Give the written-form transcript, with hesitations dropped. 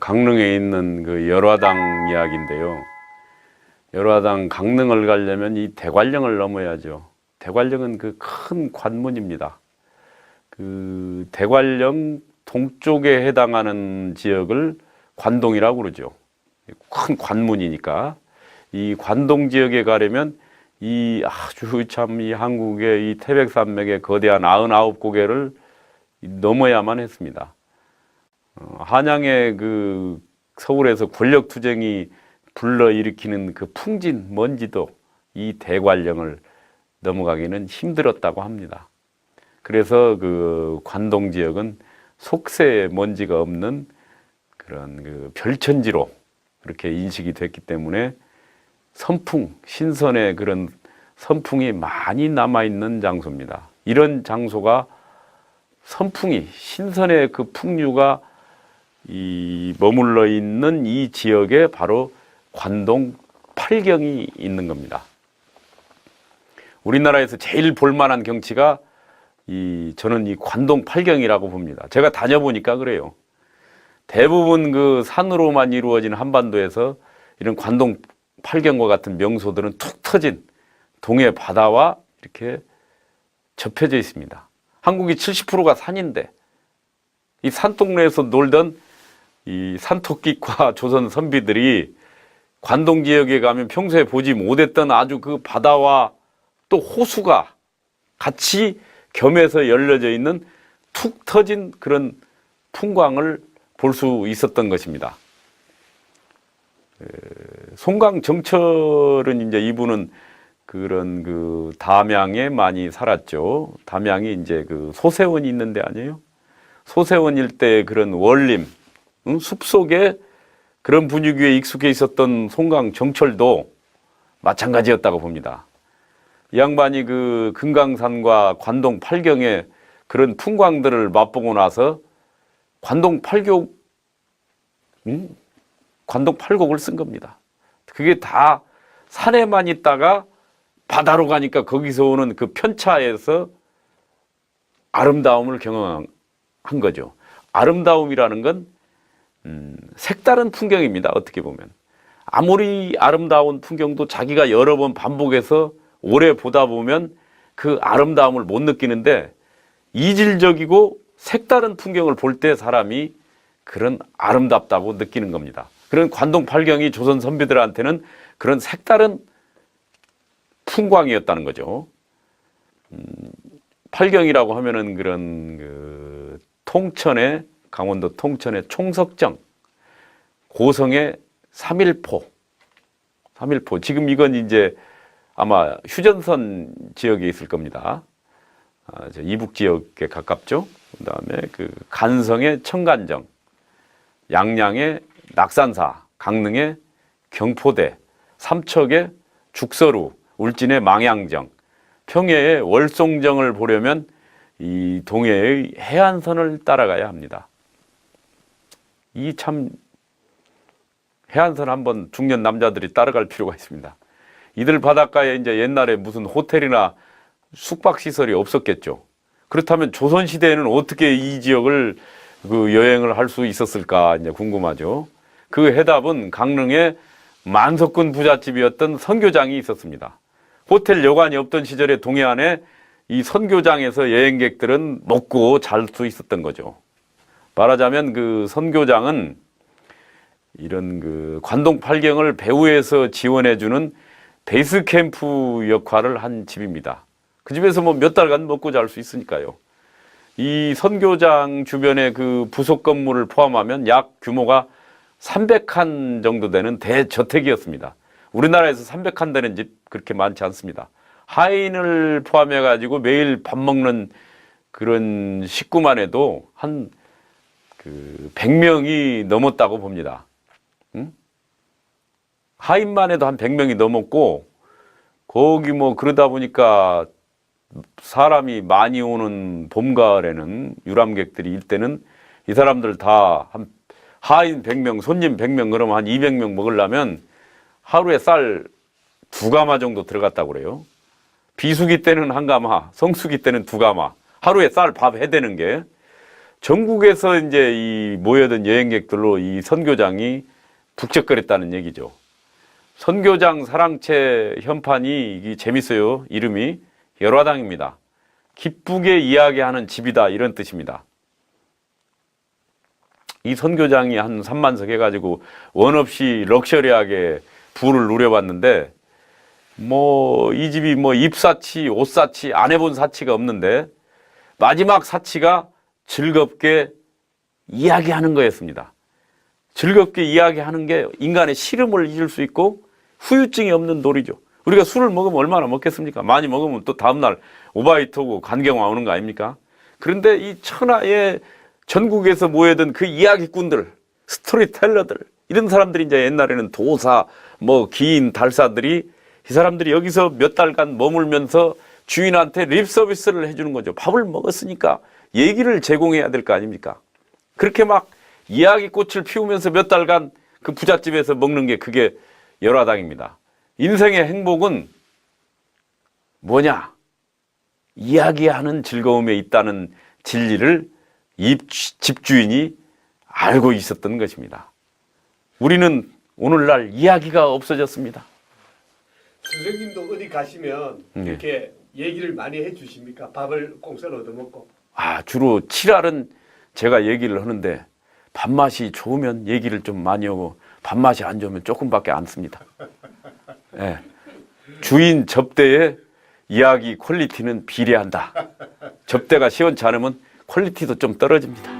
강릉에 있는 그 열화당 이야기인데요. 열화당 강릉을 가려면 이 대관령을 넘어야죠. 대관령은 그 큰 관문입니다. 그 대관령 동쪽에 해당하는 지역을 관동이라고 그러죠. 큰 관문이니까. 이 관동 지역에 가려면 이 아주 참 이 한국의 이 태백산맥의 거대한 99고개를 넘어야만 했습니다. 한양의 그 서울에서 권력투쟁이 불러일으키는 그 풍진 먼지도 이 대관령을 넘어가기는 힘들었다고 합니다. 그래서 그 관동 지역은 속세의 먼지가 없는 그런 그 별천지로 그렇게 인식이 됐기 때문에 선풍, 신선의 그런 선풍이 많이 남아있는 장소입니다. 이런 장소가 선풍이, 신선의 그 풍류가 머물러 있는 이 지역에 바로 관동 팔경이 있는 겁니다. 우리나라에서 제일 볼만한 경치가 저는 이 관동 팔경이라고 봅니다. 제가 다녀보니까 그래요. 대부분 그 산으로만 이루어진 한반도에서 이런 관동 팔경과 같은 명소들은 툭 터진 동해 바다와 이렇게 접혀져 있습니다. 한국이 70%가 산인데 이 산동네에서 놀던 이 산토끼과 조선 선비들이 관동 지역에 가면 평소에 보지 못했던 아주 그 바다와 또 호수가 같이 겸해서 열려져 있는 툭 터진 그런 풍광을 볼 수 있었던 것입니다. 송강 정철은 이제 이분은 그런 그 담양에 많이 살았죠. 담양이 이제 그 소세원이 있는데 아니에요? 소세원 일대 그런 원림, 숲속에 그런 분위기에 익숙해 있었던 송강 정철도 마찬가지였다고 봅니다. 이 양반이 그 금강산과 관동 팔경의 그런 풍광들을 맛보고 나서 관동 팔곡을 쓴 겁니다. 그게 다 산에만 있다가 바다로 가니까 거기서 오는 그 편차에서 아름다움을 경험한 거죠. 아름다움이라는 건 색다른 풍경입니다. 어떻게 보면 아무리 아름다운 풍경도 자기가 여러 번 반복해서 오래 보다 보면 그 아름다움을 못 느끼는데 이질적이고 색다른 풍경을 볼 때 사람이 그런 아름답다고 느끼는 겁니다. 그런 관동 팔경이 조선 선비들한테는 그런 색다른 풍광이었다는 거죠. 팔경이라고 하면은 그런 그 통천의 강원도 통천의 총석정, 고성의 삼일포 지금 이건 이제 아마 휴전선 지역에 있을 겁니다. 이북 지역에 가깝죠. 그다음에 그 간성의 청간정, 양양의 낙산사, 강릉의 경포대, 삼척의 죽서루, 울진의 망양정, 평해의 월송정을 보려면 이 동해의 해안선을 따라가야 합니다. 이 참 해안선 한번 중년 남자들이 따라갈 필요가 있습니다. 이들 바닷가에 이제 옛날에 무슨 호텔이나 숙박시설이 없었겠죠. 그렇다면 조선시대에는 어떻게 이 지역을 그 여행을 할 수 있었을까 이제 궁금하죠. 그 해답은 강릉에 만석군 부잣집이었던 선교장이 있었습니다. 호텔 여관이 없던 시절에 동해안에 이 선교장에서 여행객들은 먹고 잘 수 있었던 거죠. 말하자면 그 선교장은 이런 그 관동 팔경을 배후에서 지원해주는 베이스 캠프 역할을 한 집입니다. 그 집에서 뭐 몇 달간 먹고 잘 수 있으니까요. 이 선교장 주변의 그 부속 건물을 포함하면 약 규모가 300칸 정도 되는 대저택이었습니다. 우리나라에서 300칸 되는 집 그렇게 많지 않습니다. 하인을 포함해 가지고 매일 밥 먹는 그런 식구만 해도 한 그 100명이 넘었다고 봅니다. 하인만 해도 한 100명이 넘었고 거기 뭐 그러다 보니까 사람이 많이 오는 봄, 가을에는 유람객들이 일때는 이 사람들 다 한 하인 100명, 손님 100명 그러면 한 200명 먹으려면 하루에 쌀 2가마 정도 들어갔다고 그래요. 비수기 때는 1가마, 성수기 때는 2가마. 하루에 쌀 밥 해대는 게 전국에서 이제 이 모여든 여행객들로 이 선교장이 북적거렸다는 얘기죠. 선교장 사랑채 현판이 이게 재밌어요. 이름이 열화당입니다. 기쁘게 이야기하는 집이다 이런 뜻입니다. 이 선교장이 한 3만석 해가지고 원 없이 럭셔리하게 부를 누려봤는데 뭐 이 집이 뭐 입사치 옷사치 안 해본 사치가 없는데 마지막 사치가 즐겁게 이야기하는 거였습니다. 즐겁게 이야기하는 게 인간의 시름을 잊을 수 있고 후유증이 없는 놀이죠. 우리가 술을 먹으면 얼마나 먹겠습니까? 많이 먹으면 또 다음날 오바이트 오고 간경화 오는 거 아닙니까? 그런데 이 천하의 전국에서 모여든 그 이야기꾼들, 스토리텔러들, 이런 사람들이 이제 옛날에는 도사, 뭐 기인, 달사들이 이 사람들이 여기서 몇 달간 머물면서 주인한테 립 서비스를 해주는 거죠. 밥을 먹었으니까 얘기를 제공해야 될 거 아닙니까? 그렇게 막 이야기꽃을 피우면서 몇 달간 그 부잣집에서 먹는 게 그게 열화당입니다. 인생의 행복은 뭐냐? 이야기하는 즐거움에 있다는 진리를 이 집주인이 알고 있었던 것입니다. 우리는 오늘날 이야기가 없어졌습니다. 선생님도 어디 가시면 이렇게 얘기를 많이 해주십니까? 밥을 공짜로 얻어먹고. 주로 7알은 제가 얘기를 하는데 밥맛이 좋으면 얘기를 좀 많이 하고 밥맛이 안 좋으면 조금밖에 안 씁니다. 네. 주인 접대의 이야기 퀄리티는 비례한다. 접대가 시원치 않으면 퀄리티도 좀 떨어집니다.